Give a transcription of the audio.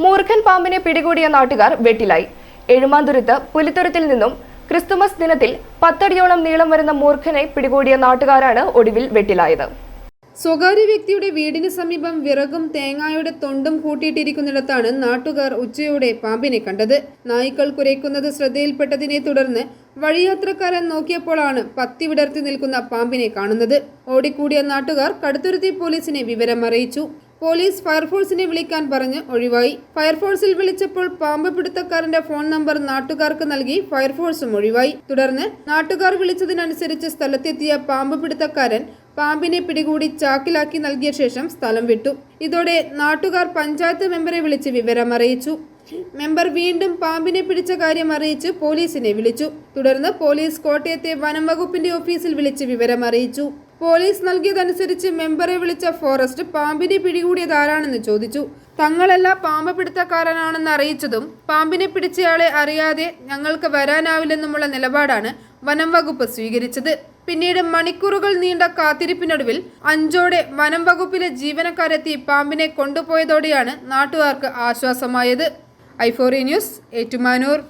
മൂർഖൻ പാമ്പിനെ പിടികൂടിയ നാട്ടുകാർ വെട്ടിലായി. എഴുമാന്തുരുത്ത് പുലിത്തുരുത്തിൽ നിന്നും ക്രിസ്തുമസ് ദിനത്തിൽ 10 അടിയോളം നീളം വരുന്ന മൂർഖനെ പിടികൂടിയ നാട്ടുകാരാണ് ഒടുവിൽ വെട്ടിലായത്. സ്വകാര്യ വ്യക്തിയുടെ വീടിന് സമീപം വിറകും തേങ്ങായുടെ തൊണ്ടും കൂട്ടിയിട്ടിരിക്കുന്നിടത്താണ് നാട്ടുകാർ ഉച്ചയോടെ പാമ്പിനെ കണ്ടത്. നായ്ക്കൾ കുരയ്ക്കുന്നത് ശ്രദ്ധയിൽപ്പെട്ടതിനെ തുടർന്ന് വഴിയാത്രക്കാരൻ നോക്കിയപ്പോഴാണ് പത്തി വിടർത്തി നിൽക്കുന്ന പാമ്പിനെ കാണുന്നത്. ഓടിക്കൂടിയ നാട്ടുകാർ കടുത്തുരുത്തി പോലീസിനെ വിവരം അറിയിച്ചു. പോലീസ് ഫയർഫോഴ്സിനെ വിളിക്കാൻ പറഞ്ഞ് ഒഴിവായി. ഫയർഫോഴ്സിൽ വിളിച്ചപ്പോൾ പാമ്പ് പിടുത്തക്കാരന്റെ ഫോൺ നമ്പർ നാട്ടുകാർക്ക് നൽകി ഫയർഫോഴ്സും ഒഴിവായി. തുടർന്ന് നാട്ടുകാർ വിളിച്ചതിനനുസരിച്ച് സ്ഥലത്തെത്തിയ പാമ്പ് പിടുത്തക്കാരൻ പാമ്പിനെ പിടികൂടി ചാക്കിലാക്കി നൽകിയ ശേഷം സ്ഥലം വിട്ടു. ഇതോടെ നാട്ടുകാർ പഞ്ചായത്ത് മെമ്പറെ വിളിച്ച് വിവരം അറിയിച്ചു. മെമ്പർ വീണ്ടും പാമ്പിനെ പിടിച്ച കാര്യം അറിയിച്ച് പോലീസിനെ വിളിച്ചു. തുടർന്ന് പോലീസ് കോട്ടയത്തെ വനം വകുപ്പിന്റെ ഓഫീസിൽ വിളിച്ച് വിവരം അറിയിച്ചു. പോലീസ് നൽകിയതനുസരിച്ച് മെമ്പറെ വിളിച്ച ഫോറസ്റ്റ് പാമ്പിനെ പിടികൂടിയതാരാണെന്ന് ചോദിച്ചു. തങ്ങളല്ല പാമ്പ് പിടുത്തക്കാരനാണെന്ന് അറിയിച്ചതും പാമ്പിനെ പിടിച്ചയാളെ അറിയാതെ ഞങ്ങൾക്ക് വരാനാവില്ലെന്നുമുള്ള നിലപാടാണ് വനം വകുപ്പ് സ്വീകരിച്ചത്. പിന്നീട് മണിക്കൂറുകൾ നീണ്ട കാത്തിരിപ്പിനൊടുവിൽ 5ഓടെ വനം വകുപ്പിലെ ജീവനക്കാരെത്തി പാമ്പിനെ കൊണ്ടുപോയതോടെയാണ് നാട്ടുകാർക്ക് ആശ്വാസമായത്. i4 news, Ettumanoor.